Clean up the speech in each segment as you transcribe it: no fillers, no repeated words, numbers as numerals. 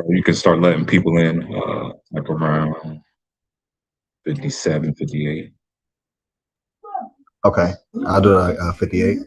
You can start letting people in like around 57, 58. Okay, I'll do like 58.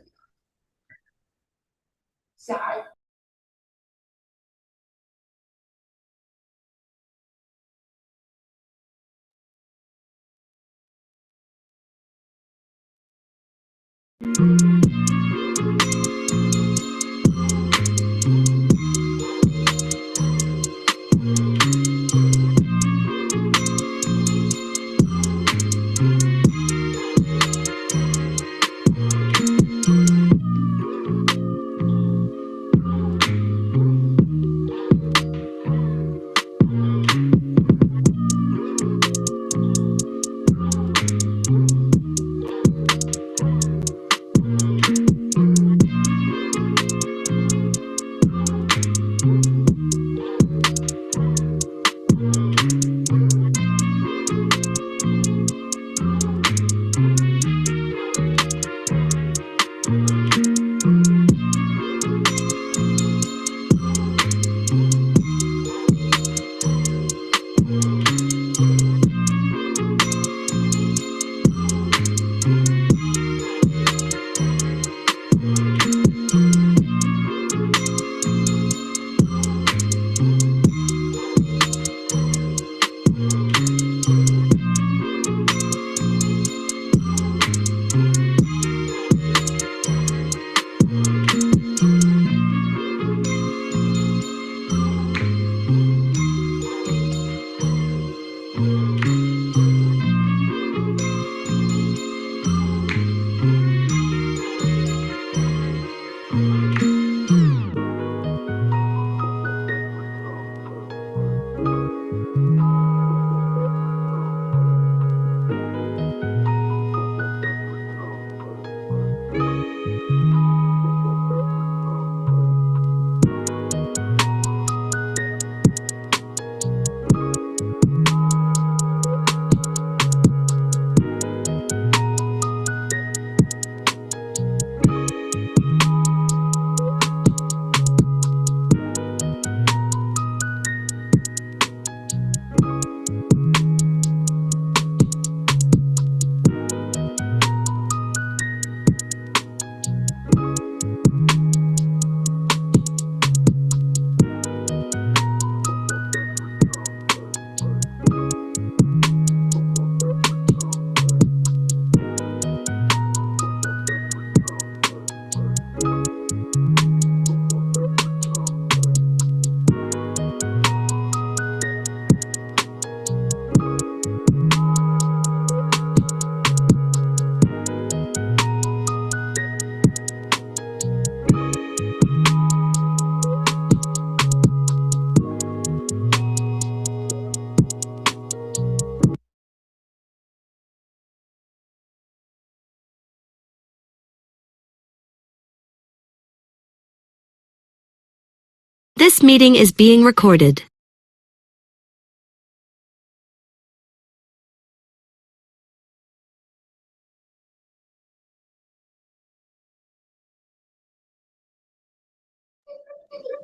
This meeting is being recorded.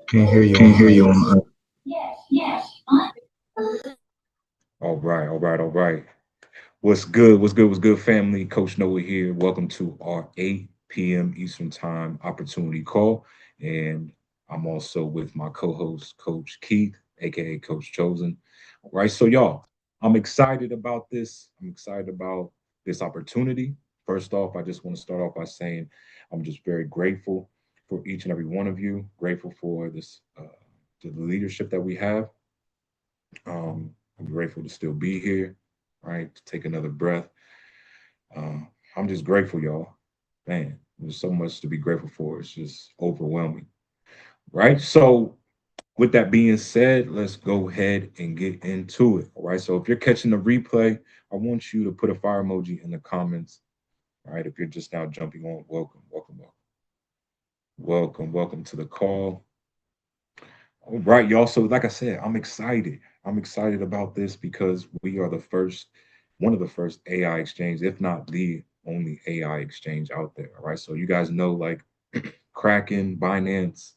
Can't hear you Can't hear you on. on. All right, all right, all right. What's good? What's good? What's good, family? Coach Noah here. Welcome to our 8 p.m. Eastern Time opportunity call. And I'm also with my co-host, Coach Keith, aka Coach Chosen. All right, so y'all, I'm excited about this. I'm excited about this opportunity. First off, I just want to start off by saying I'm just very grateful for each and every one of you. Grateful for this, the leadership that we have. I'm grateful to still be here, right? To take another breath. Uh, I'm just grateful, y'all. Man, there's so much to be grateful for. It's just overwhelming, right? So, with that being said, let's go ahead and get into it. All right. So, if you're catching the replay, I want you to put a fire emoji in the comments. All right. If you're just now jumping on, welcome, welcome, welcome, welcome, welcome to the call. All right, y'all. So, like I said, I'm excited. I'm excited about this because we are the first, one of the first AI exchange, if not the only AI exchange out there. All right. So, you guys know like Kraken, Binance,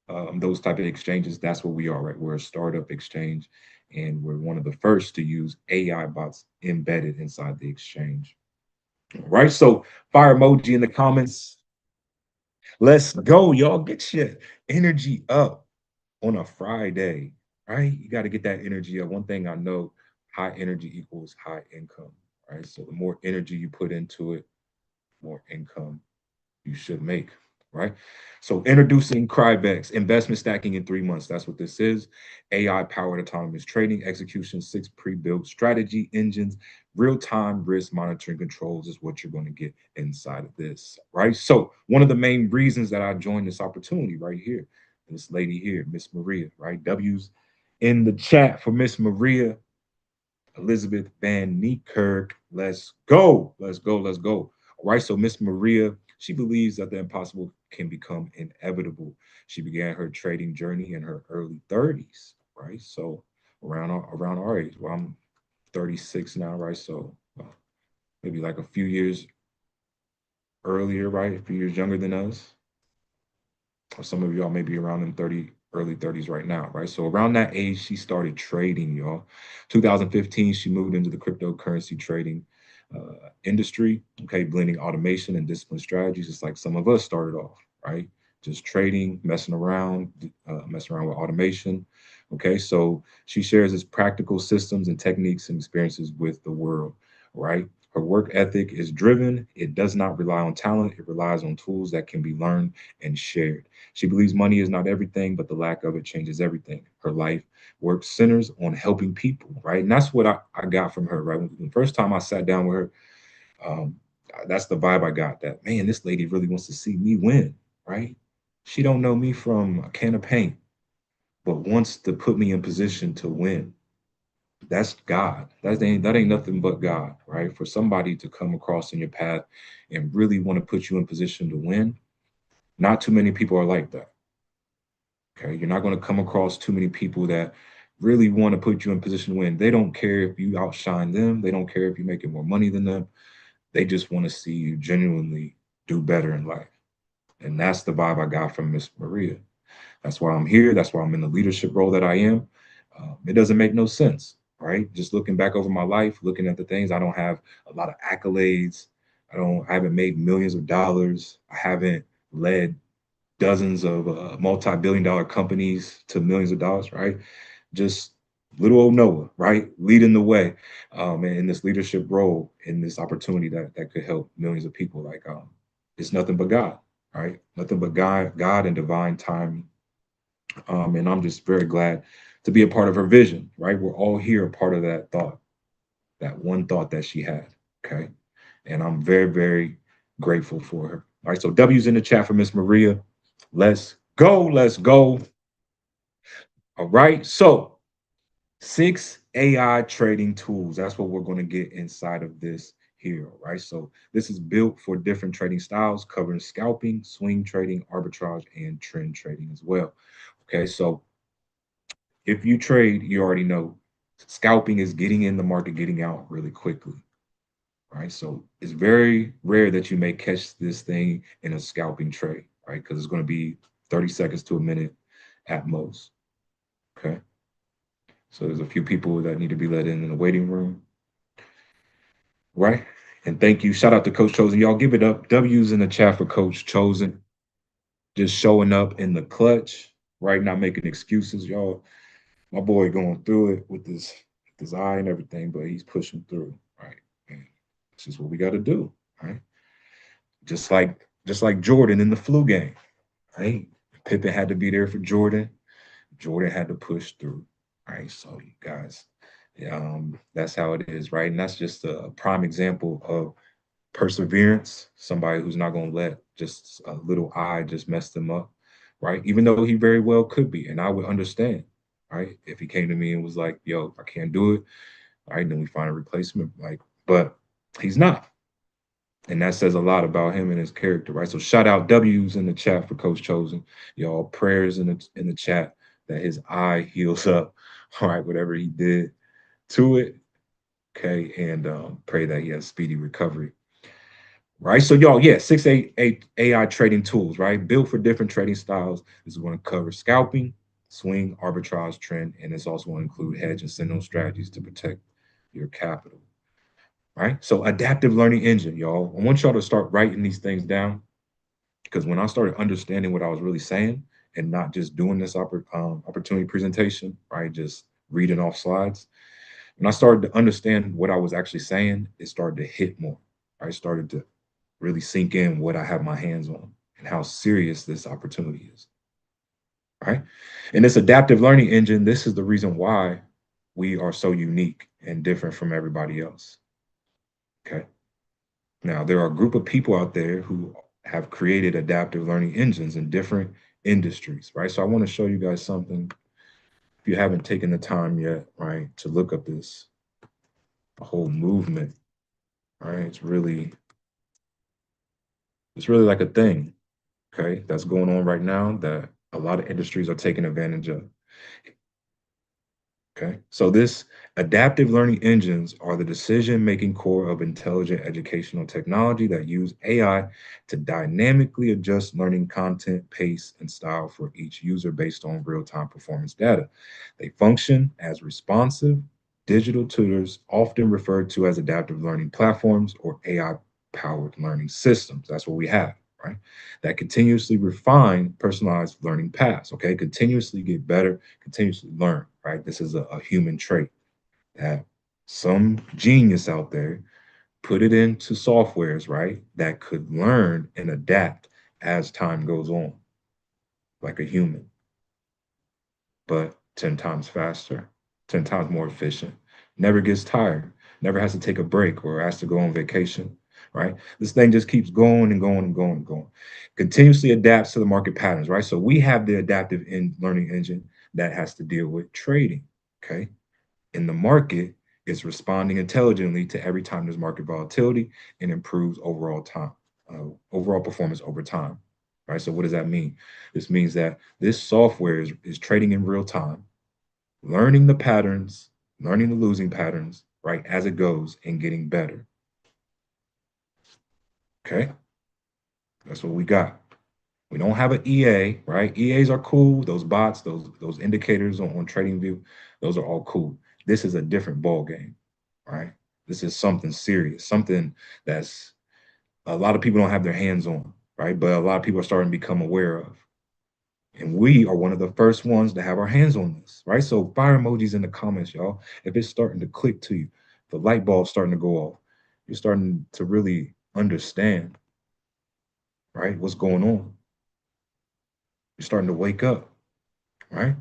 those type of exchanges. That's what we are, right? We're a startup exchange, and we're one of the first to use AI bots embedded inside the exchange. All right, so fire emoji in the comments. Let's go, y'all. Get your energy up on a Friday, right? You got to get that energy up. One thing I know, high energy equals high income, right? So the more energy you put into it, more income you should make, right? So introducing Crybex, investment stacking in 3 months. That's what this is. AI powered autonomous trading, execution, 6 pre-built strategy engines, real-time risk monitoring controls is what you're going to get inside of this, right? So one of the main reasons that I joined this opportunity right here, this lady here, Miss Maria, right? W's in the chat for Miss Maria. Elizabeth Van Niekerk. Let's go. Let's go. Let's go. All right. So Miss Maria, she believes that the impossible can become inevitable. She began her trading journey in her early 30s, right? So around our age. Well, I'm 36 now, right? So maybe like a few years earlier, right? A few years younger than us. Or some of y'all may be around in early 30s right now, right? So around that age, she started trading, y'all. 2015, she moved into the cryptocurrency trading industry, okay, blending automation and discipline strategies, just like some of us started off, right? Just trading, messing around with automation. Okay, so she shares its practical systems and techniques and experiences with the world, right? Her work ethic is driven. It does not rely on talent. It relies on tools that can be learned and shared. She believes money is not everything, but the lack of it changes everything. Her life work centers on helping people, right? And that's what I got from her, right? When the first time I sat down with her, um, that's the vibe I got that, man, this lady really wants to see me win, right? She don't know me from a can of paint, but wants to put me in position to win. That's God. That ain't nothing but God, right? For somebody to come across in your path and really want to put you in position to win, not too many people are like that. Okay, you're not going to come across too many people that really want to put you in position to win. They don't care if you outshine them. They don't care if you're making more money than them. They just want to see you genuinely do better in life. And that's the vibe I got from Miss Maria. That's why I'm here. That's why I'm in the leadership role that I am. It doesn't make no sense, right? Just looking back over my life, looking at the things, I don't have a lot of accolades. I haven't made millions of dollars. I haven't led dozens of multi-billion-dollar companies to millions of dollars, right? Just little old Noah, right, leading the way in this leadership role, in this opportunity that could help millions of people. Like it's nothing but God, right? Nothing but God and divine timing. And I'm just very glad to be a part of her vision, right? We're all here a part of that thought, that one thought that she had, okay? And I'm very, very grateful for her. All right, so W's in the chat for Miss Maria. Let's go. Let's go. All right. So, 6 AI trading tools. That's what we're going to get inside of this here. All right. So, this is built for different trading styles, covering scalping, swing trading, arbitrage, and trend trading as well. Okay. So, if you trade, you already know scalping is getting in the market, getting out really quickly. Right. So, it's very rare that you may catch this thing in a scalping trade, right? Because it's going to be 30 seconds to a minute at most. Okay. So there's a few people that need to be let in the waiting room, right? And thank you. Shout out to Coach Chosen. Y'all give it up. W's in the chat for Coach Chosen. Just showing up in the clutch, right? Not making excuses, y'all. My boy going through it with his eye and everything, but he's pushing through, right? And this is what we got to do, right? Just like Jordan in the flu game, right? Pippen had to be there for Jordan. Jordan had to push through. Right. So you guys, that's how it is, right? And that's just a prime example of perseverance. Somebody who's not gonna let just a little eye just mess them up, right? Even though he very well could be, and I would understand, right? If he came to me and was like, "Yo, I can't do it," all right, then we find a replacement. Like, but he's not. And that says a lot about him and his character, right? So shout out W's in the chat for Coach Chosen. Y'all prayers in the chat that his eye heals up. All right, whatever he did to it. Okay. And pray that he has speedy recovery. right? So y'all, yeah, eight AI trading tools, right? Built for different trading styles. This is going to cover scalping, swing, arbitrage, trend, and it's also going to include hedge and signal strategies to protect your capital, right? So adaptive learning engine, y'all. I want y'all to start writing these things down because when I started understanding what I was really saying and not just doing this opportunity presentation, right, just reading off slides, when I started to understand what I was actually saying, it started to hit more. I started to really sink in what I have my hands on and how serious this opportunity is, right? And this adaptive learning engine, this is the reason why we are so unique and different from everybody else. Okay. Now, there are a group of people out there who have created adaptive learning engines in different industries, right? So I want to show you guys something. If you haven't taken the time yet, right, to look up this whole movement, right? It's really like a thing, okay, that's going on right now that a lot of industries are taking advantage of. Okay, so this adaptive learning engines are the decision-making core of intelligent educational technology that use AI to dynamically adjust learning content, pace, and style for each user based on real-time performance data. They function as responsive digital tutors, often referred to as adaptive learning platforms or AI-powered learning systems. That's what we have, right? That continuously refine personalized learning paths, okay? Continuously get better, continuously learn, right? This is a human trait that some genius out there put it into softwares, right? That could learn and adapt as time goes on, like a human, but 10 times faster, 10 times more efficient, never gets tired, never has to take a break or has to go on vacation, right? This thing just keeps going and going and going and going. Continuously adapts to the market patterns, right? So we have the adaptive learning engine that has to deal with trading, okay? In the market, it's responding intelligently to every time there's market volatility and improves overall performance over time, right? So what does that mean? This means that this software is trading in real time, learning the patterns, learning the losing patterns, right, as it goes and getting better. Okay, that's what we got. We don't have an EA, right? EAs are cool. Those bots, those indicators on TradingView, those are all cool. This is a different ball game, right? This is something serious, something that's a lot of people don't have their hands on, right? But a lot of people are starting to become aware of. And we are one of the first ones to have our hands on this, right? So fire emojis in the comments, y'all. If it's starting to click to you, the light bulb's starting to go off, you're starting to really understand, right? What's going on. You're starting to wake up, right?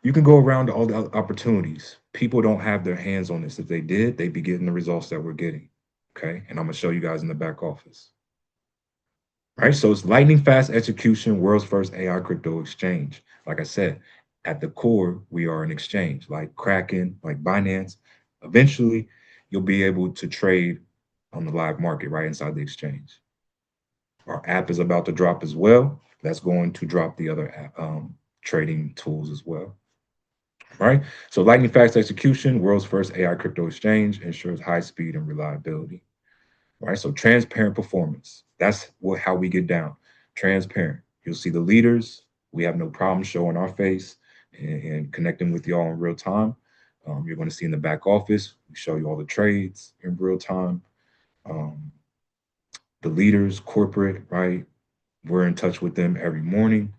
You can go around to all the other opportunities. People don't have their hands on this. If they did, they'd be getting the results that we're getting. Okay. And I'm gonna show you guys in the back office. Right. So it's lightning fast execution, world's first AI crypto exchange. Like I said, at the core, we are an exchange like Kraken, like Binance. Eventually, you'll be able to trade on the live market right inside the exchange. Our app is about to drop as well. That's going to drop the other trading tools as well. Right. So lightning fast execution, world's first AI crypto exchange, ensures high speed and reliability. Right. So transparent performance. That's how we get down. Transparent. You'll see the leaders. We have no problem showing our face and connecting with y'all in real time. You're going to see in the back office, we show you all the trades in real time. Um, the leaders, corporate, right? We're in touch with them every morning.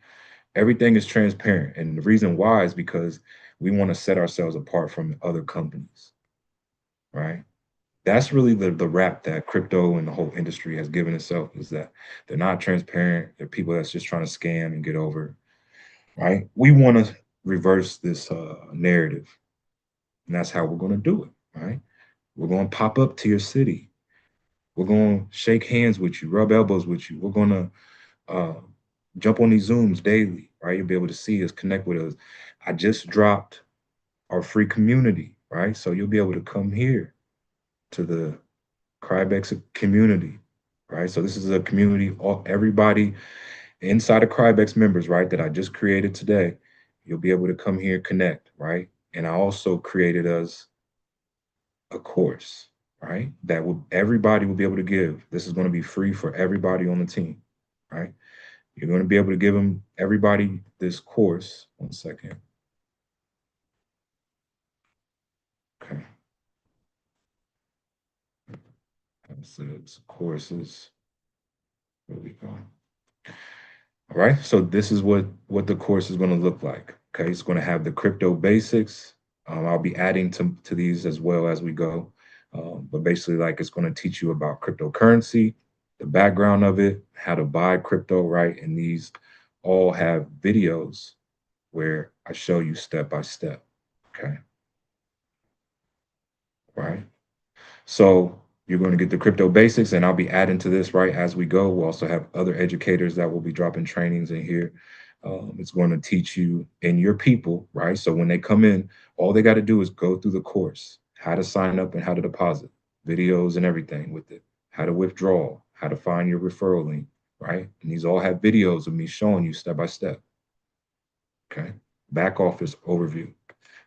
Everything is transparent. And the reason why is because we want to set ourselves apart from other companies, right? That's really the rap that crypto and the whole industry has given itself is that they're not transparent. They're people that's just trying to scam and get over, right? We want to reverse this narrative, and that's how we're going to do it, right? We're going to pop up to your city. We're going to shake hands with you, rub elbows with you. We're going to uh, jump on these Zooms daily, right? You'll be able to see us, connect with us. I just dropped our free community, right? So you'll be able to come here to the Crybex community, right? So this is a community, all everybody inside of Crybex members, right? That I just created today. You'll be able to come here, connect, right? And I also created us a course, right? That will everybody will be able to give. This is going to be free for everybody on the team, right? You're going to be able to give them everybody this course. One second. Okay. So it's courses. There we go. All right. So this is what the course is going to look like. Okay. It's going to have the crypto basics. I'll be adding to these as well as we go. But basically, like it's going to teach you about cryptocurrency, the background of it, how to buy crypto, right? And these all have videos where I show you step by step. Okay. Right. So you're going to get the crypto basics, and I'll be adding to this right as we go. We'll also have other educators that will be dropping trainings in here. It's going to teach you and your people, right? So when they come in, all they got to do is go through the course, how to sign up and how to deposit, videos and everything with it, how to withdraw, how to find your referral link, right? And these all have videos of me showing you step by step. Okay. Back office overview,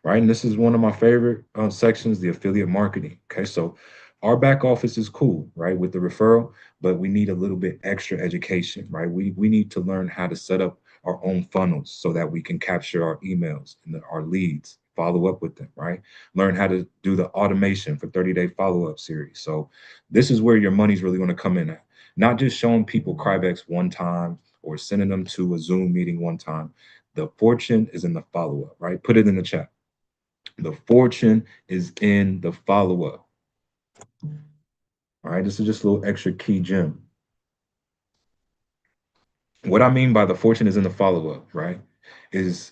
right? And this is one of my favorite sections, the affiliate marketing. Okay, so our back office is cool, right, with the referral, but we need a little bit extra education, right? We need to learn how to set up our own funnels so that we can capture our emails and our leads, follow up with them, right? Learn how to do the automation for 30-day follow-up series. So this is where your money's really going to come in at. Not just showing people Crybex one time or sending them to a Zoom meeting one time. The fortune is in the follow-up, right? Put it in the chat. The fortune is in the follow up. All right, this is just a little extra key gem. What I mean by the fortune is in the follow up, right? Is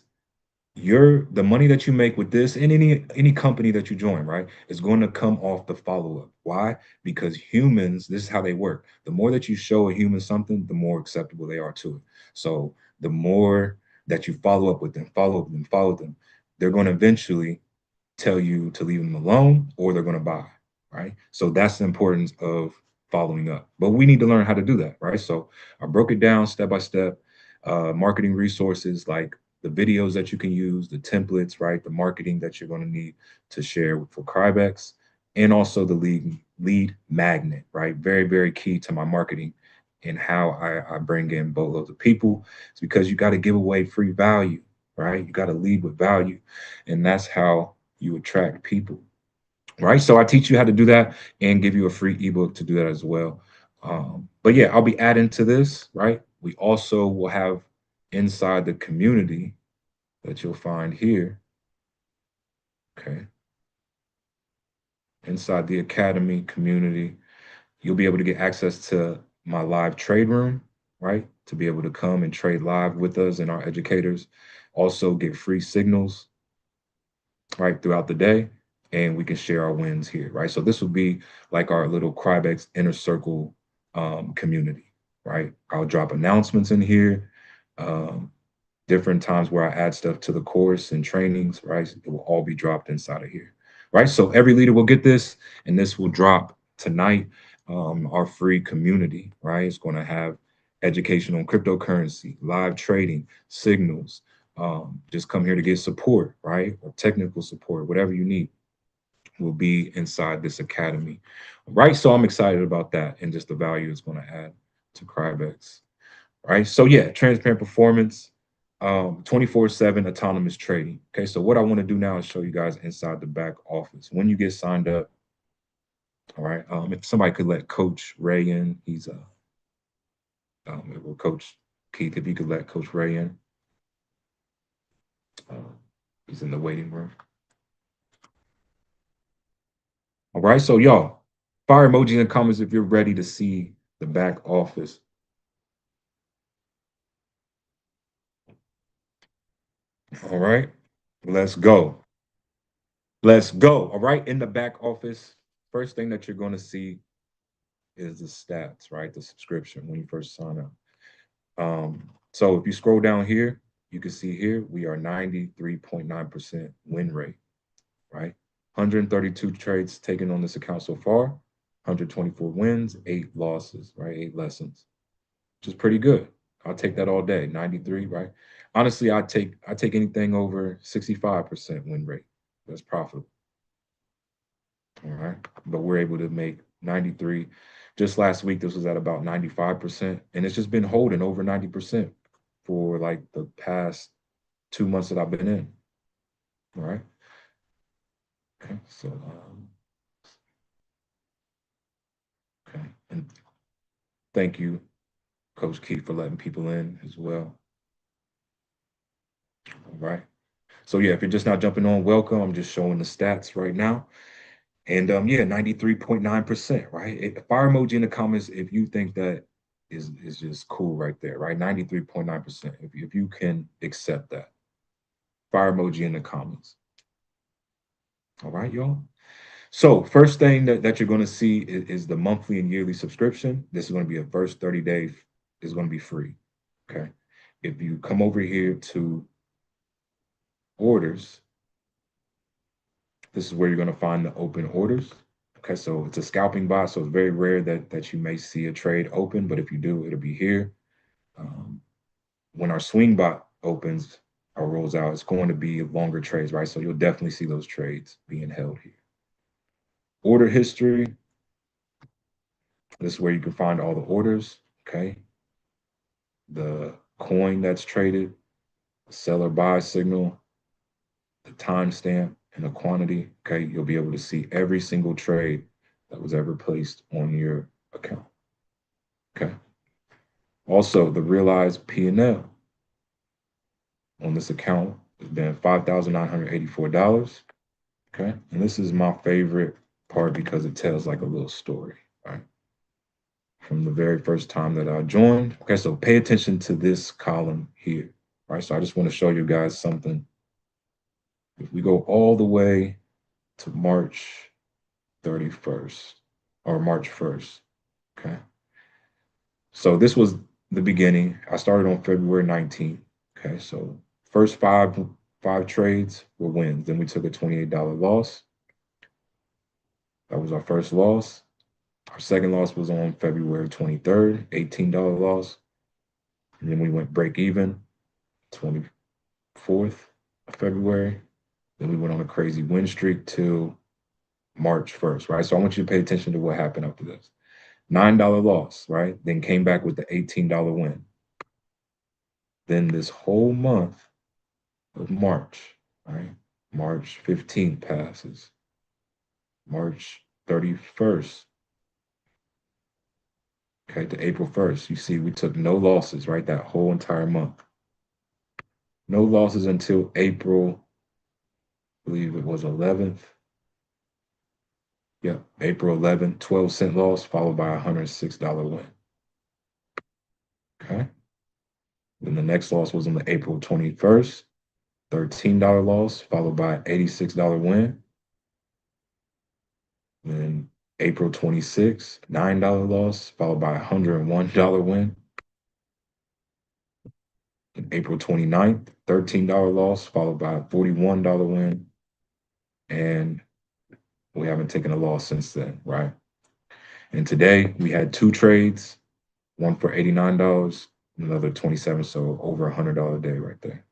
the money that you make with this and any company that you join, right, is going to come off the follow up. Why? Because humans, this is how they work. The more that you show a human something, the more acceptable they are to it. So the more that you follow up with them, follow them, they're going to eventually tell you to leave them alone or they're going to buy, right? So that's the importance of following up. But we need to learn how to do that, right? So I broke it down step by step, marketing resources like the videos that you can use, the templates, right? The marketing that you're going to need to share for Crybex, and also the lead magnet, right? Very, very key to my marketing and how I bring in boatloads of people. It's because you got to give away free value, right? You got to lead with value. And that's how you attract people, right? So I teach you how to do that and give you a free ebook to do that as well. But yeah, I'll be adding to this, right? We also will have inside the community that you'll find here, okay? Inside the academy community, you'll be able to get access to my live trade room, right? To be able to come and trade live with us and our educators. Also get free signals, right, throughout the day, and we can share our wins here, right? So this will be like our little Crybex inner circle community, right? I'll drop announcements in here, um, different times where I add stuff to the course and trainings, right? It will all be dropped inside of here, right? So every leader will get this, and this will drop tonight. Our free community, right? It's going to have education on cryptocurrency, live trading, signals. Just come here to get support, right? Or technical support, whatever you need will be inside this academy, right? So I'm excited about that and just the value it's going to add to Crybex, right? So yeah, transparent performance, 24/7 autonomous trading. Okay, so what I want to do now is show you guys inside the back office. When you get signed up, all right, if somebody could let Coach Ray in, he's Coach Keith, if you could let Coach Ray in, uh, he's in the waiting room. All right, so y'all, fire emoji in the comments if you're ready to see the back office. All right, let's go. Let's go. All right, in the back office, first thing that you're going to see is the stats, right? The subscription when you first sign up. So if you scroll down here, you can see here we are 93.9% win rate, right? 132 trades taken on this account so far, 124 wins, 8 losses, right? 8 lessons, which is pretty good. I'll take that all day. 93, right? Honestly, I take anything over 65% win rate. That's profitable. All right. But we're able to make 93. Just last week, this was at about 95%. And it's just been holding over 90% for like the past 2 months that I've been in. All right. Okay. So, okay. And thank you, Coach Keith, for letting people in as well. All right. So, yeah, if you're just not jumping on, welcome. I'm just showing the stats right now. And yeah, 93.9%, right? Fire emoji in the comments if you think that is just cool right there, right? 93.9%. If you can accept that. Fire emoji in the comments. All right, y'all. So first thing that you're going to see is the monthly and yearly subscription. This is going to be a first 30 days is going to be free. Okay. If you come over here to orders, this is where you're going to find the open orders. Okay, so it's a scalping bot, so it's very rare that you may see a trade open, but if you do, it'll be here. When our swing bot opens or rolls out, it's going to be longer trades, right? So you'll definitely see those trades being held here. Order history. This is where you can find all the orders, okay? The coin that's traded, seller buy signal, the timestamp, and the quantity, okay? You'll be able to see every single trade that was ever placed on your account, okay? Also, the realized P&L on this account has been $5,984, okay? And this is my favorite part because it tells like a little story, right? From the very first time that I joined. Okay, so pay attention to this column here, right? So I just want to show you guys something. If we go all the way to March 31st or March 1st, okay? So this was the beginning. I started on February 19th, okay? So first five trades were wins. Then we took a $28 loss. That was our first loss. Our second loss was on February 23rd, $18 loss. And then we went break even, 24th of February. Then we went on a crazy win streak till March 1st, right? So I want you to pay attention to what happened after this. $9 loss, right? Then came back with the $18 win. Then this whole month of March, right? March 15th passes. March 31st, okay, to April 1st. You see, we took no losses, right? That whole entire month. No losses until April, I believe it was 11th. Yeah, April 11th, 12-cent loss, followed by a $106 win. Okay. Then the next loss was on the April 21st, $13 loss, followed by an $86 win. Then April 26th, $9 loss, followed by a $101 win. And April 29th, $13 loss, followed by a $41 win. And we haven't taken a loss since then, right? And today we had two trades, one for $89, another 27, so over $100 a day right there.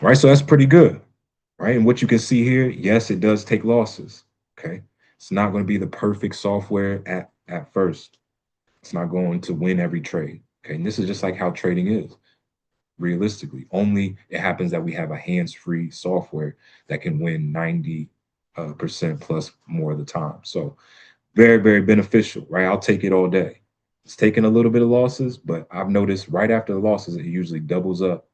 Right, so that's pretty good, right? And what you can see here, yes, it does take losses, okay? It's not going to be the perfect software at first. It's not going to win every trade, okay? And this is just like how trading is, realistically. Only it happens that we have a hands-free software that can win 90% plus more of the time. So very, very beneficial, right? I'll take it all day. It's taking a little bit of losses, but I've noticed right after the losses, it usually doubles up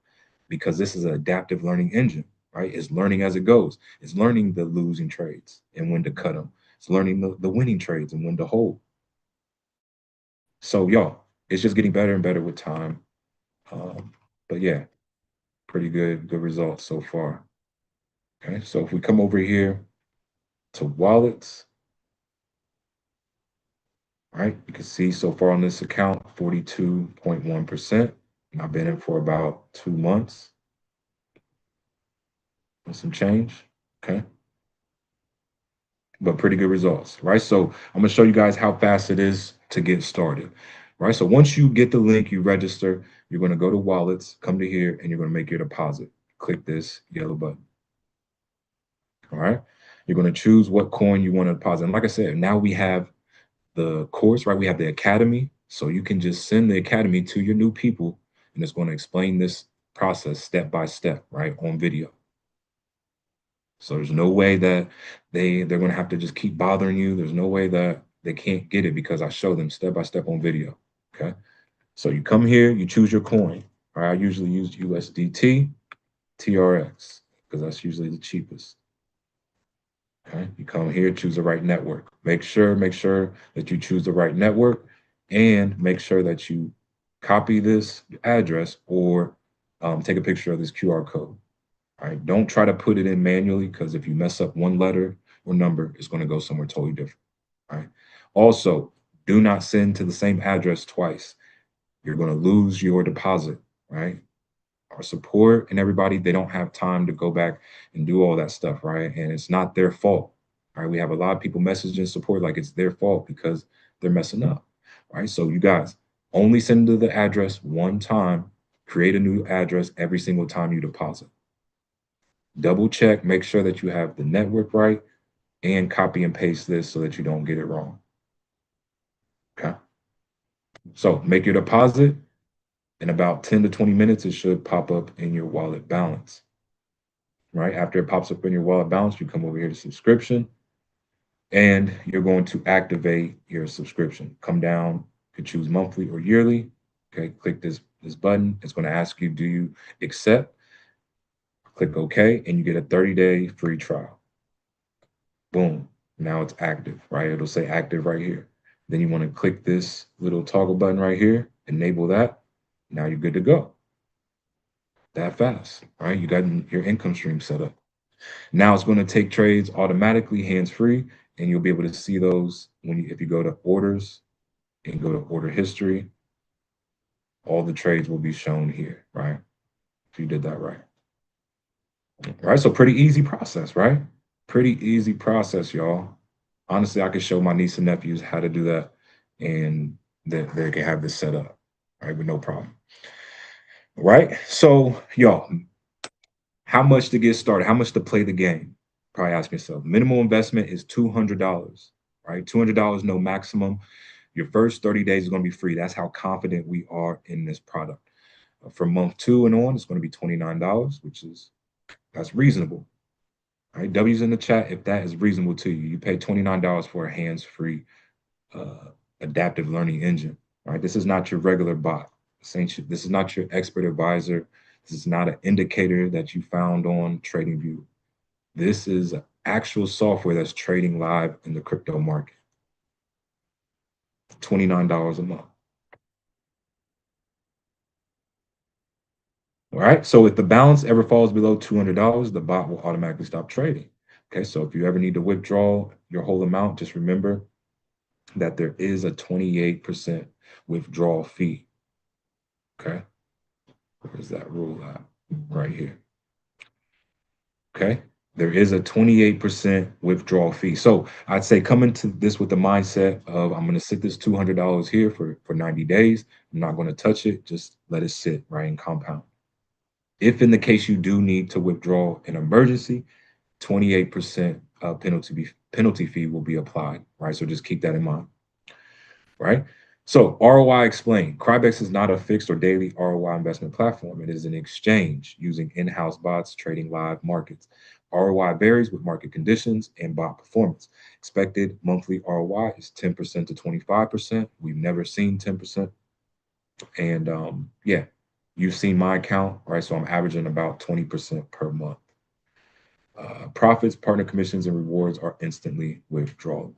because this is an adaptive learning engine, right? It's learning as it goes. It's learning the losing trades and when to cut them. It's learning the winning trades and when to hold. So, y'all, it's just getting better and better with time. But yeah, pretty good results so far. Okay, so if we come over here to wallets, right? You can see so far on this account, 42.1%. And I've been in for about 2 months and some change, okay? But pretty good results, right? So I'm gonna show you guys how fast it is to get started, right? So once you get the link, you register, you're gonna go to wallets, come to here, and you're gonna make your deposit. Click this yellow button, all right? You're going to choose what coin you want to deposit. And like I said, now we have the course, right? We have the academy. So you can just send the academy to your new people, and it's going to explain this process step by step, right, on video. So there's no way that they're going to have to just keep bothering you. There's no way that they can't get it because I show them step by step on video. Okay. So you come here, you choose your coin. All right, I usually use USDT, TRX, because that's usually the cheapest. Okay. You come here, choose the right network. Make sure that you choose the right network, and make sure that you copy this address or take a picture of this QR code. All right. Don't try to put it in manually, because if you mess up one letter or number, it's going to go somewhere totally different. All right. Also, do not send to the same address twice. You're going to lose your deposit. Right. Our support and everybody, they don't have time to go back and do all that stuff. Right. And it's not their fault. All right. We have a lot of people messaging support like it's their fault because they're messing up. Right. So you guys only send to the address one time. Create a new address every single time you deposit. Double check, make sure that you have the network right, and copy and paste this so that you don't get it wrong. Okay. So make your deposit. In about 10 to 20 minutes, it should pop up in your wallet balance. Right. After it pops up in your wallet balance, you come over here to subscription, and you're going to activate your subscription. Come down, you could choose monthly or yearly. Okay. Click this button. It's going to ask you, do you accept? Click OK, and you get a 30-day free trial. Boom, now it's active, right? It'll say active right here. Then you want to click this little toggle button right here, enable that. Now you're good to go. That fast, right? You got your income stream set up. Now it's going to take trades automatically, hands-free, and you'll be able to see those if you go to orders and go to order history, all the trades will be shown here, right? If you did that right. All right, so pretty easy process, right? Pretty easy process, y'all. Honestly, I could show my niece and nephews how to do that, and they can have this set up, right, with no problem. Right? So, y'all, how much to get started? How much to play the game? Probably ask yourself. Minimum investment is $200, right? $200, no maximum. Your first 30 days is going to be free. That's how confident we are in this product. From month 2 and on, it's going to be $29, that's reasonable. All right, W's in the chat if that is reasonable to you. You pay $29 for a hands-free adaptive learning engine. All right, this is not your regular bot. This is not your expert advisor. This is not an indicator that you found on TradingView. This is actual software that's trading live in the crypto market. $29 a month. All right, so if the balance ever falls below $200, the bot will automatically stop trading. Okay, so if you ever need to withdraw your whole amount, just remember that there is a 28% withdrawal fee. Okay, where's that rule at? Right here. Okay, there is a 28% withdrawal fee. So I'd say come into this with the mindset of I'm going to sit this $200 here for 90 days. I'm not going to touch it. Just let it sit, right, and compound. If in the case you do need to withdraw an emergency, 28% penalty fee will be applied, right? So just keep that in mind, right? So ROI explained. Crybex is not a fixed or daily ROI investment platform. It is an exchange using in-house bots trading live markets. ROI varies with market conditions and bot performance. Expected monthly ROI is 10% to 25%. We've never seen 10%. And yeah, you've seen my account, right? So I'm averaging about 20% per month. Profits, partner commissions, and rewards are instantly withdrawable,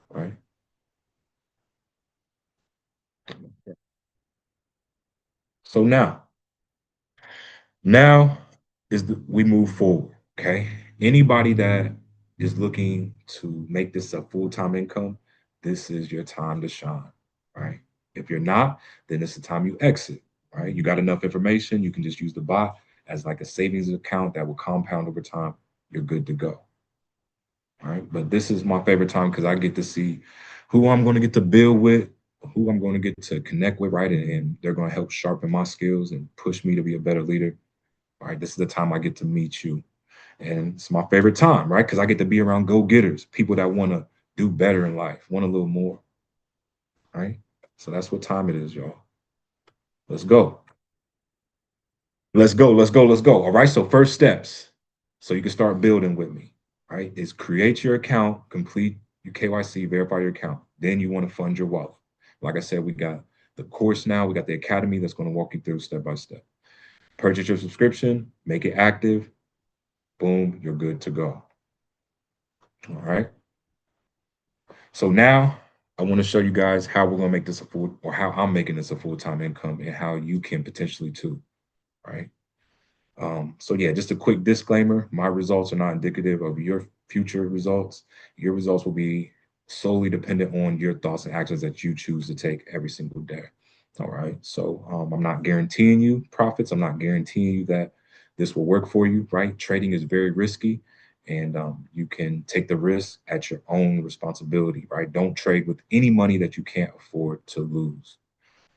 right? So now we move forward, okay? Anybody that is looking to make this a full-time income, this is your time to shine, right? If you're not, then it's the time you exit, right? You got enough information, you can just use the bot as like a savings account that will compound over time. You're good to go. All right. But this is my favorite time because I get to see who I'm going to get to build with, who I'm going to get to connect with, right? And they're going to help sharpen my skills and push me to be a better leader. All right. This is the time I get to meet you. And it's my favorite time, right? Because I get to be around go-getters, people that want to do better in life, want a little more, right? So that's what time it is, y'all. Let's go. Let's go. Let's go. Let's go. All right. So first steps, so you can start building with me, right? Is create your account, complete your KYC, verify your account. Then you want to fund your wallet. Like I said, we got the course now. We got the academy that's going to walk you through step by step. Purchase your subscription, make it active. Boom, you're good to go. All right. So now I want to show you guys how we're going to make this a full, or how I'm making this a full-time income, and how you can potentially too. Right. So yeah, just a quick disclaimer, my results are not indicative of your future results. Your results will be solely dependent on your thoughts and actions that you choose to take every single day. All right. So I'm not guaranteeing you profits. I'm not guaranteeing you that this will work for you, right? Trading is very risky, and you can take the risk at your own responsibility, right? Don't trade with any money that you can't afford to lose,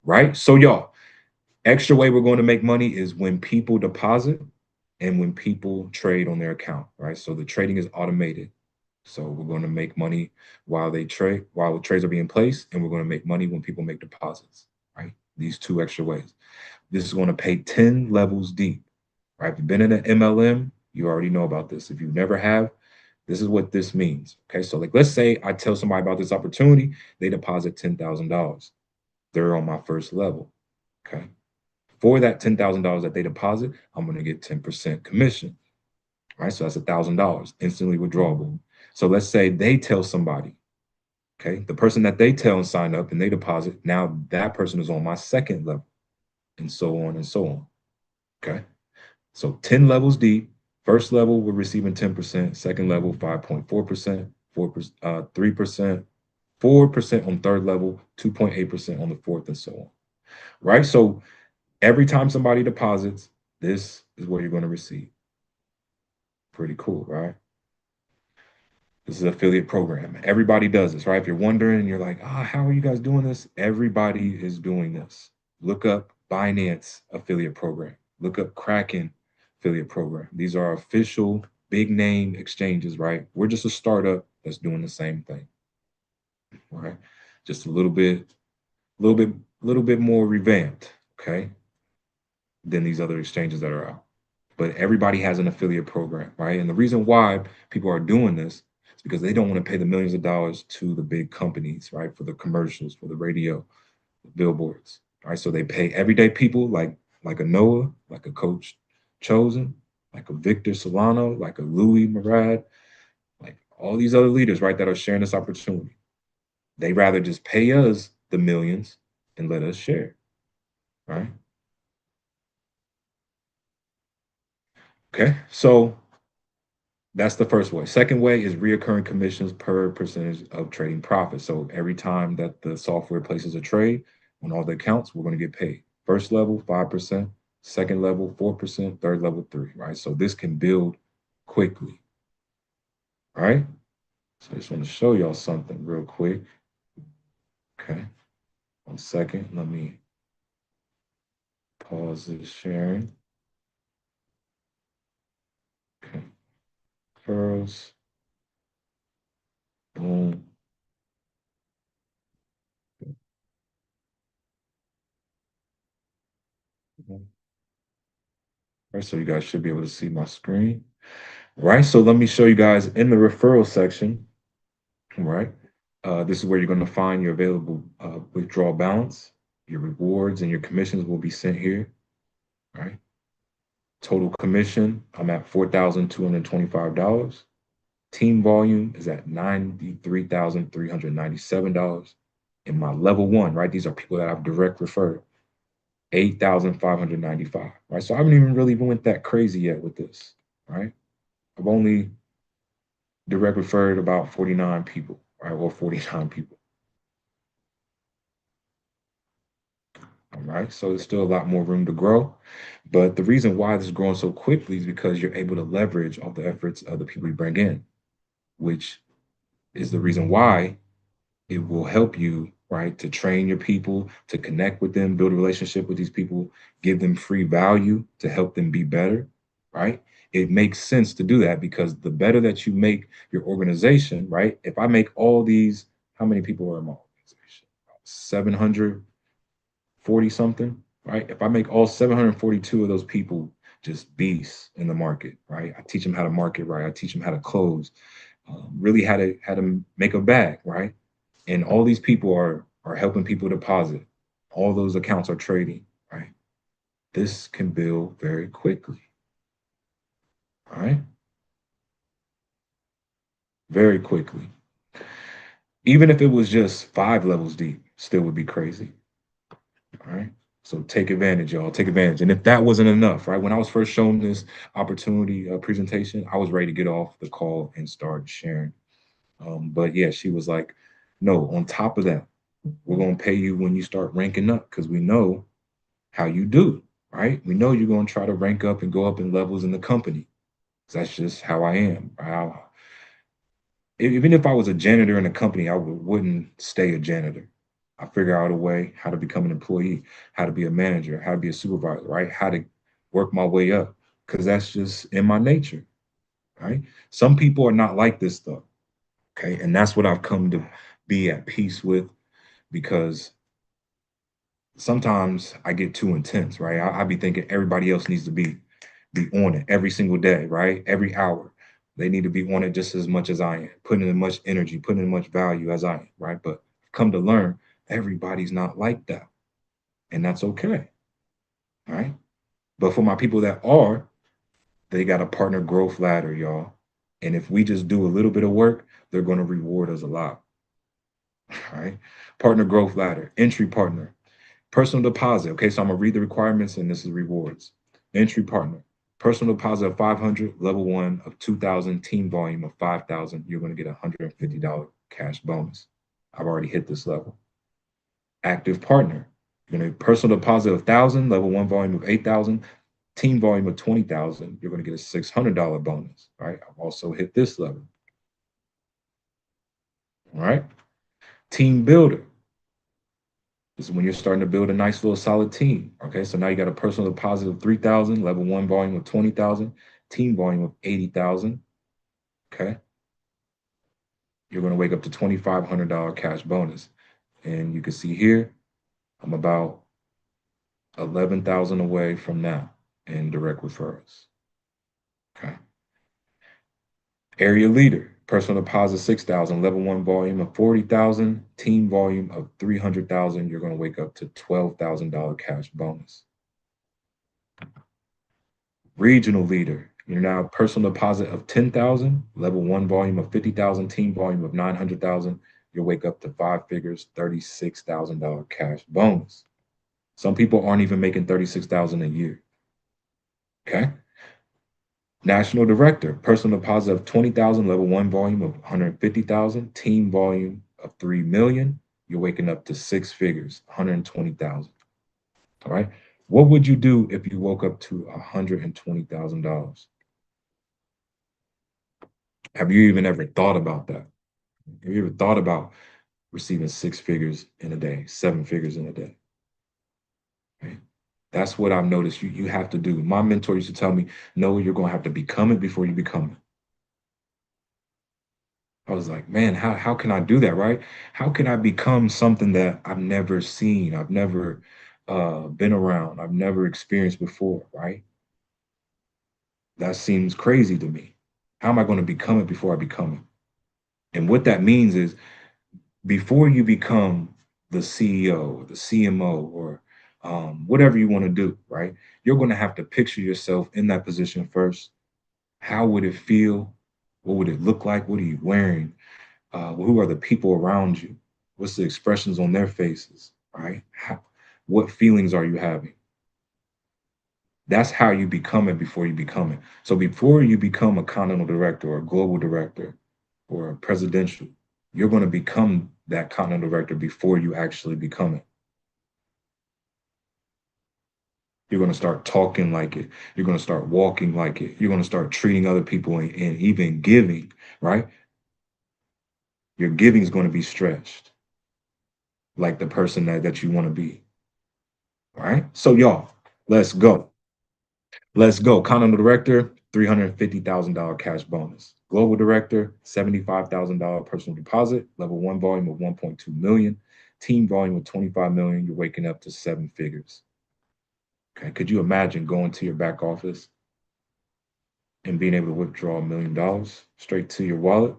right? So y'all, extra way we're going to make money is when people deposit and when people trade on their account, right? So the trading is automated. So we're going to make money while they trade, while the trades are being placed, and we're going to make money when people make deposits, right? These two extra ways. This is going to pay 10 levels deep, right? If you've been in an MLM, you already know about this. If you never have, this is what this means. Okay. So like, let's say I tell somebody about this opportunity, they deposit $10,000. They're on my first level. Okay. For that $10,000 that they deposit, I'm going to get 10% commission, right? So that's $1,000 instantly withdrawable. So let's say they tell somebody, okay, the person that they tell and sign up and they deposit, now that person is on my second level, and so on and so on. Okay. So 10 levels deep. First level, we're receiving 10%. Second level, 5.4%, 3%, 4% on third level, 2.8% on the fourth, and so on. Right. So every time somebody deposits, this is what you're going to receive. Pretty cool, right? This is an affiliate program. Everybody does this, right? If you're wondering, you're like, how are you guys doing this? Everybody is doing this. Look up Binance affiliate program. Look up Kraken affiliate program. These are official big name exchanges, right? We're just a startup that's doing the same thing, right? Just little bit more revamped, okay, than these other exchanges that are out. But everybody has an affiliate program, right? And the reason why people are doing this is because they don't want to pay the millions of dollars to the big companies, right? For the commercials, for the radio, the billboards, right? So they pay everyday people like a Noah, like a Coach Chosen, like a Victor Solano, like a Louis Murad, like all these other leaders, right, that are sharing this opportunity. They rather just pay us the millions and let us share, right? Okay, so that's the first way. Second way is reoccurring commissions per percentage of trading profit. So every time that the software places a trade on all the accounts, we're going to get paid. First level, 5%, second level, 4%, third level, 3%, right? So this can build quickly, all right? So I just want to show y'all something real quick. Okay, 1 second. Let me pause this sharing. Okay, pearls, boom. All right, so you guys should be able to see my screen. All right, so let me show you guys in the referral section. All right, this is where you're going to find your available withdrawal balance. Your rewards and your commissions will be sent here. All right, total commission, I'm at $4,225. Team volume is at $93,397. And my level one, right? These are people that I've direct referred, 8,595. Right. So I haven't even really went that crazy yet with this. Right. I've only direct referred about 49 people, right? Or 49 people. All right. So there's still a lot more room to grow. But the reason why this is growing so quickly is because you're able to leverage all the efforts of the people you bring in, which is the reason why it will help you, right, to train your people, to connect with them, build a relationship with these people, give them free value to help them be better, right? It makes sense to do that because the better that you make your organization, right? If I make all these, how many people are in my organization? 740 something, right? If I make all 742 of those people just beasts in the market, right? I teach them how to market, right? I teach them how to close, really how to make a bag, right? And all these people are helping people deposit. All those accounts are trading, right? This can build very quickly, all right? Very quickly. Even if it was just 5 levels deep, still would be crazy. All right. So take advantage, y'all. Take advantage. And if that wasn't enough, right? When I was first shown this opportunity presentation, I was ready to get off the call and start sharing. But yeah, she was like, no, on top of that, we're going to pay you when you start ranking up because we know how you do, right? We know you're going to try to rank up and go up in levels in the company. That's just how I am. Even if I was a janitor in a company, I wouldn't stay a janitor. I figure out a way how to become an employee, how to be a manager, how to be a supervisor, right? How to work my way up, because that's just in my nature, right? Some people are not like this stuff, okay? And that's what I've come to be at peace with because sometimes I get too intense, right? I be thinking everybody else needs to be on it every single day, right? Every hour. They need to be on it just as much as I am, putting in as much energy, putting in as much value as I am, right? But come to learn, everybody's not like that. And that's okay, right? But for my people that are, they got a partner growth ladder, y'all. And if we just do a little bit of work, they're going to reward us a lot, right? Partner growth ladder, entry partner, personal deposit. Okay, so I'm gonna read the requirements and this is rewards. Entry partner, personal deposit of 500, level one of 2,000, team volume of 5,000. You're gonna get a $150 cash bonus. I've already hit this level. Active partner, you're gonna personal deposit of 1,000, level one volume of 8,000, team volume of 20,000. You're gonna get a $600 bonus. All right, I've also hit this level. All right, team builder. This is when you're starting to build a nice little solid team. Okay, so now you got a personal deposit of 3,000, level one volume of 20,000, team volume of 80,000. Okay, you're going to wake up to $2,500 cash bonus. And you can see here, I'm about 11,000 away from now in direct referrals. Okay, area leader, personal deposit 6,000, level one volume of 40,000, team volume of 300,000. You're going to wake up to $12,000 cash bonus. Regional leader, you're now personal deposit of 10,000, level one volume of 50,000, team volume of 900,000. You'll wake up to five figures, $36,000 cash bonus. Some people aren't even making 36,000 a year. Okay. National director, personal deposit of 20,000, level one volume of 150,000, team volume of 3 million. You're waking up to six figures, 120,000. All right. What would you do if you woke up to $120,000? Have you even ever thought about that? Have you ever thought about receiving six figures in a day, seven figures in a day? Right? That's what I've noticed you have to do. My mentor used to tell me, no, you're gonna have to become it before you become it. I was like, man, how can I do that, right? How can I become something that I've never seen, I've never been around, I've never experienced before, right? That seems crazy to me. How am I going to become it before I become it? And what that means is before you become the CEO or the CMO or whatever you want to do, right? You're going to have to picture yourself in that position first. How would it feel? What would it look like? What are you wearing? Who are the people around you? What's the expressions on their faces, right? What feelings are you having? That's how you become it before you become it. So before you become a continental director or a global director or a presidential, you're going to become that continental director before you actually become it. You're going to start talking like it. You're going to start walking like it. You're going to start treating other people and even giving, right? Your giving is going to be stretched like the person that you want to be. All right. So, y'all, let's go. Let's go. Continental director, $350,000 cash bonus. Global director, $75,000 personal deposit. Level one volume of 1.2 million. Team volume of 25 million. You're waking up to seven figures. Okay, could you imagine going to your back office and being able to withdraw $1 million straight to your wallet?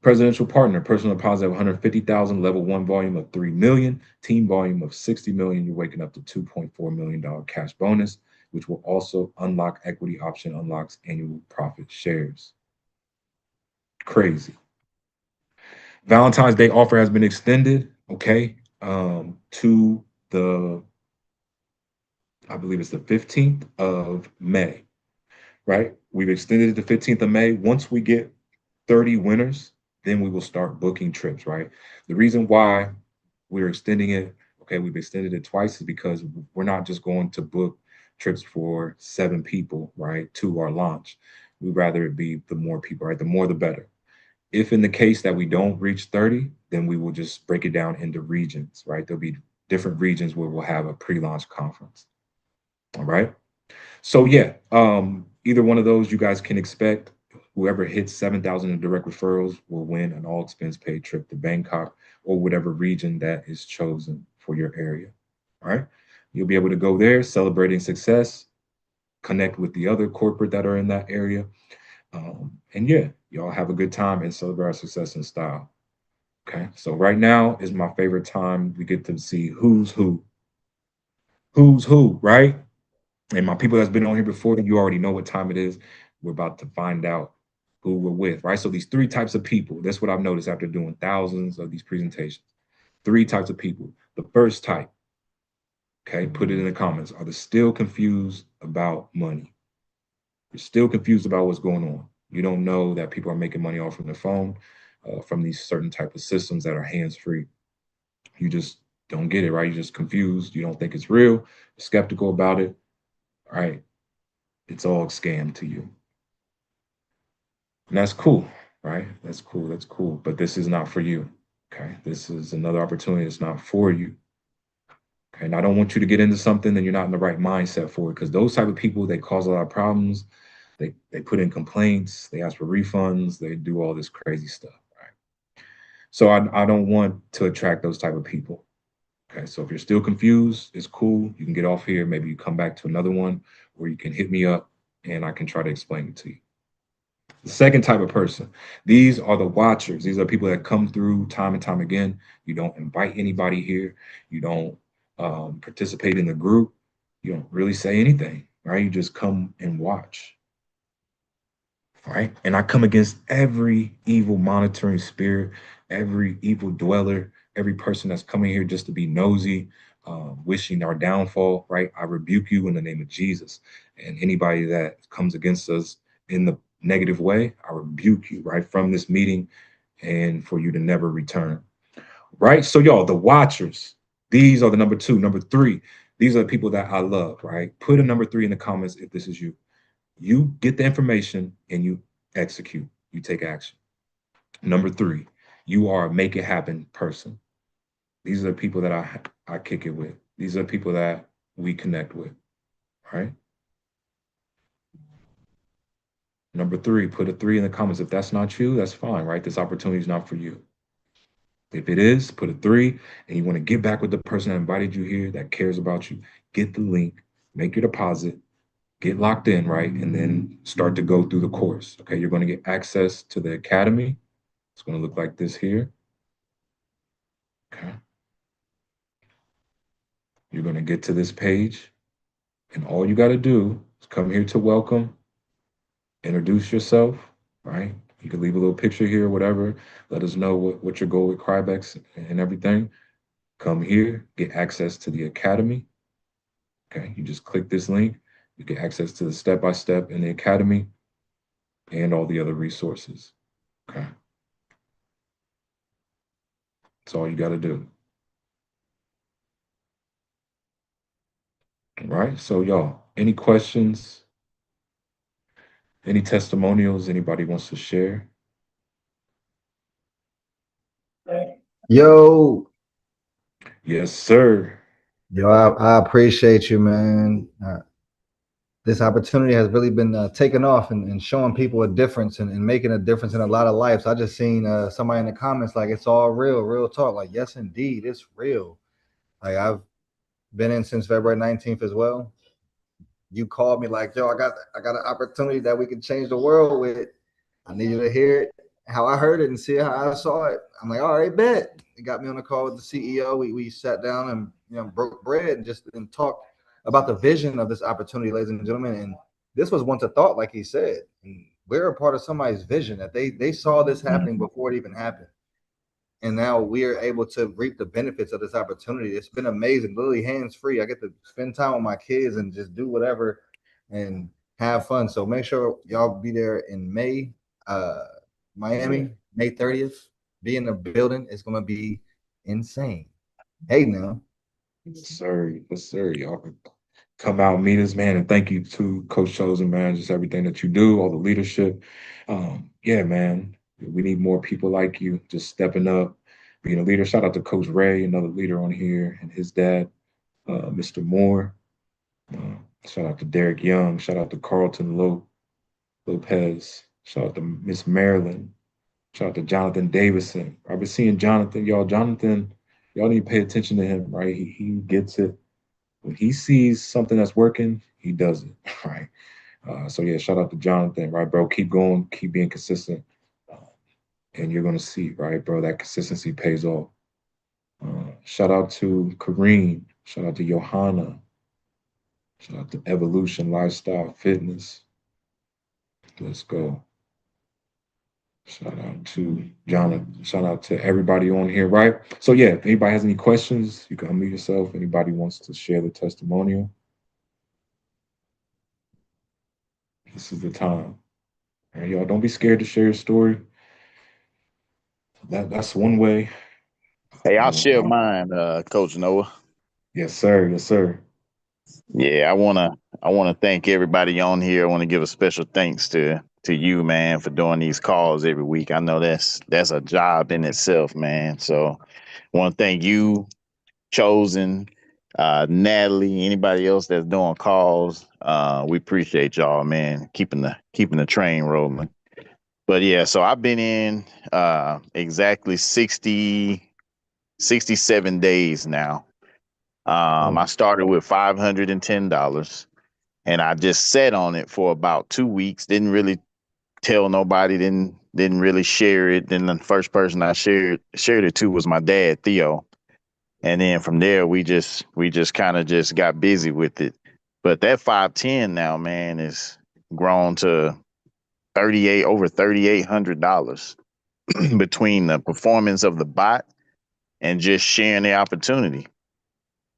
Presidential partner, personal deposit of 150,000, level one volume of 3 million, team volume of 60 million. You're waking up to $2.4 million cash bonus, which will also unlock equity option, unlocks annual profit shares. Crazy. Valentine's Day offer has been extended, okay, to the, I believe it's the 15th of May, right? We've extended it to 15th of May. Once we get 30 winners, then we will start booking trips, right? The reason why we're extending it, okay, we've extended it twice is because we're not just going to book trips for 7 people, right, to our launch. We'd rather it be the more people, right? The more the better. If in the case that we don't reach 30, then we will just break it down into regions, right? There'll be different regions where we'll have a pre-launch conference. All right. So yeah, either one of those you guys can expect. Whoever hits 7,000 in direct referrals will win an all expense paid trip to Bangkok or whatever region that is chosen for your area. All right. You'll be able to go there, celebrating success, connect with the other corporate that are in that area. And yeah, y'all have a good time and celebrate our success in style. Okay. So right now is my favorite time. We get to see who's who, right? And my people that's been on here before, you already know what time it is. We're about to find out who we're with, right? So these three types of people, that's what I've noticed after doing thousands of these presentations. Three types of people. The first type, okay, put it in the comments. Are they still confused about money? You're still confused about what's going on. You don't know that people are making money off from their phone, from these certain type of systems that are hands-free. You just don't get it, right? You're just confused. You don't think it's real, skeptical about it. All right. It's all a scam to you. And that's cool, right? That's cool. That's cool. But this is not for you. Okay. This is another opportunity. It's not for you. Okay. And I don't want you to get into something that you're not in the right mindset for it. Because those type of people, they cause a lot of problems. They put in complaints, they ask for refunds, they do all this crazy stuff. Right. So I don't want to attract those type of people. Okay. So if you're still confused, it's cool. You can get off here. Maybe you come back to another one where you can hit me up and I can try to explain it to you. The second type of person, these are the watchers. These are people that come through time and time again. You don't invite anybody here. You don't participate in the group. You don't really say anything, right? You just come and watch, right? And I come against every evil monitoring spirit, every evil dweller, every person that's coming here just to be nosy, wishing our downfall, right? I rebuke you in the name of Jesus. And anybody that comes against us in the negative way, I rebuke you, right, from this meeting and for you to never return, right? So, y'all, the watchers, these are the number two. Number three, these are the people that I love, right? Put a number three in the comments if this is you. You get the information and you execute, you take action. Number three, you are a make it happen person. These are the people that I kick it with. These are the people that we connect with, right? Number three, put a three in the comments. If that's not you, that's fine, right? This opportunity is not for you. If it is, put a three, and you want to get back with the person that invited you here, that cares about you, get the link, make your deposit, get locked in, right? And then start to go through the course. Okay, you're going to get access to the academy. It's going to look like this here. Okay. You're going to get to this page, and all you got to do is come here to welcome, introduce yourself, right? You can leave a little picture here, whatever. Let us know what your goal with Crybex and everything. Come here, get access to the academy. Okay, you just click this link. You get access to the step-by-step in the academy and all the other resources. Okay. That's all you got to do. All right. So, y'all, any questions, any testimonials anybody wants to share? Yo, Yes, sir. yo, I appreciate you, man. this opportunity has really been taking off and showing people a difference and making a difference in a lot of lives. I just seen somebody in the comments like it's all real talk. Like, yes, indeed, it's real. Like I've been in since February 19th as well. You called me like, yo, I got an opportunity that we can change the world with. I need you to hear it how I heard it and see how I saw it. I'm like, all right, bet. He got me on the call with the CEO. We sat down and broke bread and just and talked about the vision of this opportunity, ladies and gentlemen. And this was once a thought, like he said. And we're a part of somebody's vision that they saw this happening before it even happened. And now we are able to reap the benefits of this opportunity. It's been amazing, literally hands free. I get to spend time with my kids and just do whatever and have fun. So make sure y'all be there in May, Miami, May 30th. Be in the building. It's gonna be insane. Hey now. Yes, sir. Yes, sir. Y'all can come out, meet us, man. And thank you to Coach Chosen, man. Just everything that you do, all the leadership. Yeah, man. We need more people like you, just stepping up, being a leader. Shout out to Coach Ray, another leader on here, and his dad, Mr. Moore. Uh, Shout out to Derek Young. Shout out to Carlton Lopez. Shout out to Miss Marilyn. Shout out to Jonathan Davison. I've been seeing Jonathan, y'all. Jonathan, y'all need to pay attention to him, right? He gets it. When he sees something that's working, he does it, right? So yeah, shout out to Jonathan, right, bro? Keep going, keep being consistent, uh, and you're gonna see, right, bro? That consistency pays off. Shout out to Kareem. Shout out to Johanna. Shout out to Evolution Lifestyle Fitness. Let's go. Shout out to Jonathan. Shout out to everybody on here, right? So yeah, if anybody has any questions, you can unmute yourself. Anybody wants to share the testimonial, this is the time. All right, y'all, don't be scared to share your story. That's one way. Hey, You I'll know, share mine, Coach Noah. yes, sir. Yes, sir. Yeah, I wanna thank everybody on here. I want to give a special thanks to you, man, for doing these calls every week. I know that's a job in itself, man. So I want to thank you, Chosen, Natalie, anybody else that's doing calls. We appreciate y'all, man, keeping the train rolling. But yeah, so I've been in exactly 67 days now. I started with $510 and I just sat on it for about 2 weeks. Didn't really tell nobody, didn't really share it. Then the first person I shared it to was my dad, Theo. And then from there we just kind of just got busy with it. But that 510 now, man, is grown to 38 over $3,800 between the performance of the bot and just sharing the opportunity.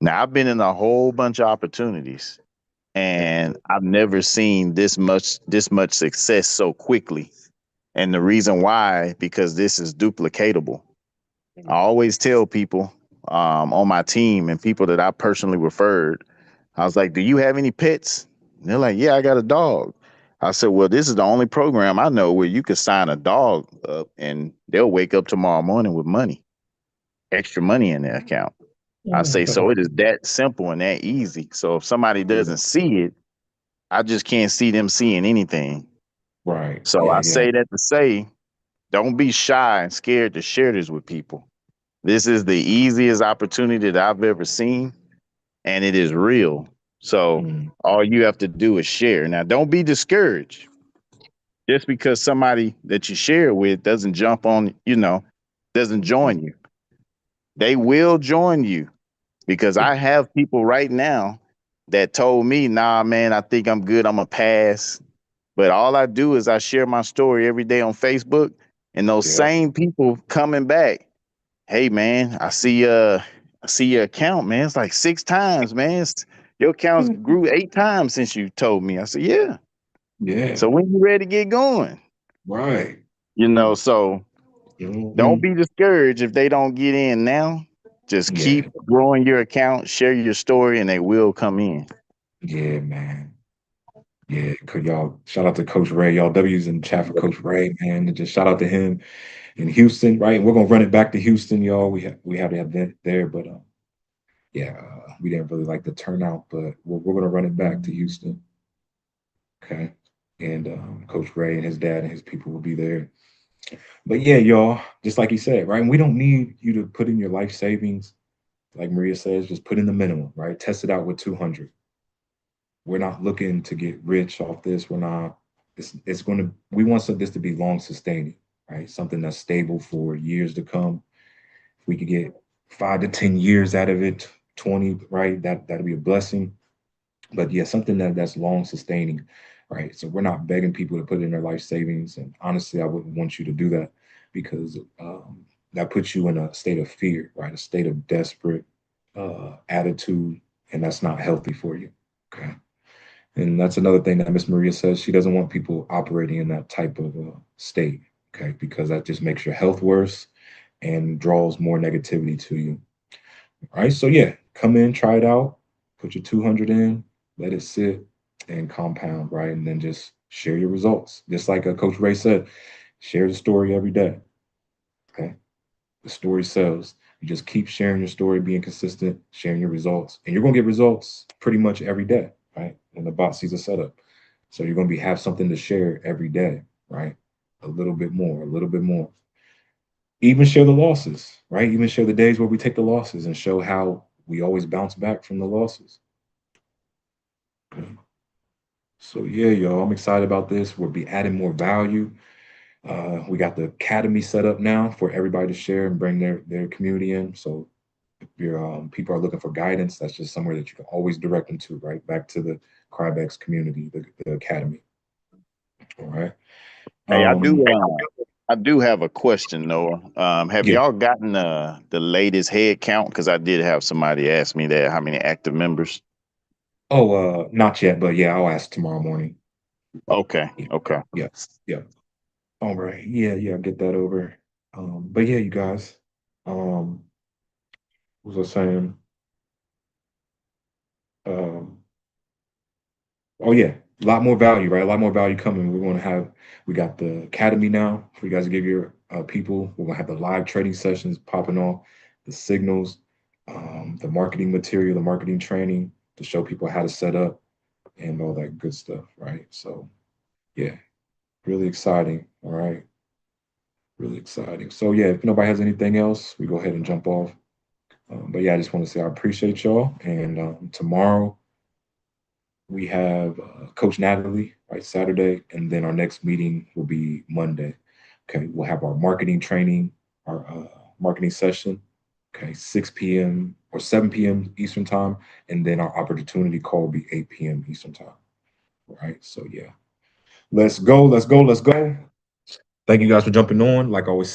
Now I've been in a whole bunch of opportunities and I've never seen this much success so quickly. And the reason why, because this is duplicatable. I always tell people on my team and people that I personally referred, I was like, "Do you have any pets?" And they're like, "Yeah, I got a dog." I said, "Well, this is the only program I know where you could sign a dog up and they'll wake up tomorrow morning with money, extra money in their account." I say, so it is that simple and that easy. So if somebody doesn't see it, I just can't see them seeing anything. Right. So Yeah, I yeah. say that to say, don't be shy and scared to share this with people. This is the easiest opportunity that I've ever seen, and it is real. So Mm, all you have to do is share. Now, don't be discouraged just because somebody that you share with doesn't jump on, doesn't join you. They will join you because I have people right now that told me, nah, man, I think I'm good. I'm going to pass. But all I do is I share my story every day on Facebook, and those yeah. same people coming back, hey man, I see your account, man. It's like 6 times, man. Your account's grew 8 times since you told me. I said, yeah. Yeah. So when you ready to get going? Right. So don't Mhm. be discouraged if they don't get in now. Just Yeah. keep growing your account, share your story, and they will come in. Yeah, man. Yeah, y'all shout out to Coach Ray. Y'all W's in the chat for Coach Ray, man. And just shout out to him in Houston, right? We're gonna run it back to Houston, y'all. We have the event there, but yeah, we didn't really like the turnout, but we're gonna run it back to Houston. Okay. And Coach Ray and his dad and his people will be there. But yeah, y'all, just like he said, right? And we don't need you to put in your life savings. Like Maria says, just put in the minimum, right? Test it out with 200. We're not looking to get rich off this. We're not, it's going to, we want this to be long sustaining, right? Something that's stable for years to come. If we could get 5 to 10 years out of it, 20, right? That'd be a blessing. But yeah, something that's long sustaining, right? So we're not begging people to put in their life savings. And honestly, I wouldn't want you to do that because that puts you in a state of fear, right? A state of desperate attitude, and that's not healthy for you. Okay. And that's another thing that Miss Maria says. She doesn't want people operating in that type of state, okay? Because that just makes your health worse and draws more negativity to you. All right. So yeah, come in, try it out, put your 200 in, let it sit and compound, right? And then just share your results. Just like Coach Ray said, share the story every day. Okay. The story sells. You just keep sharing your story, being consistent, sharing your results, and you're gonna get results pretty much every day, right? When the bot sees a setup. So you're gonna have something to share every day, right? A little bit more, a little bit more. Even share the losses, right? Even share the days where we take the losses and show how we always bounce back from the losses. Okay. So yeah, y'all, I'm excited about this. We'll be adding more value. We got the academy set up now for everybody to share and bring their community in. So if your people are looking for guidance, that's just somewhere that you can always direct them to, right? Back to the Crybex community, the academy. All right. Hey, Um, I do have a question, Noah. Have yeah. y'all gotten the latest head count? Because I did have somebody ask me that. How many active members? Oh, not yet, but yeah, I'll ask tomorrow morning. Okay, Yeah. okay. Yeah. Yeah. All right. Yeah, yeah, I'll get that over. But yeah, you guys. What was I saying? Um, oh yeah, a lot more value, right? A lot more value coming. We got the academy now for you guys to give your people. We're gonna have the live trading sessions popping off, the signals, the marketing material, the marketing training to show people how to set up and all that good stuff, right? So yeah, really exciting. All right, really exciting. So yeah, if nobody has anything else, we go ahead and jump off. But yeah, I just want to say I appreciate y'all. And tomorrow we have Coach Natalie, right, Saturday, and then our next meeting will be Monday. Okay, we'll have our marketing training, our marketing session, okay, 6 p.m. or 7 p.m. Eastern time, and then our opportunity call will be 8 p.m. Eastern time. All right, so yeah, let's go, let's go, let's go. Thank you guys for jumping on. Like I always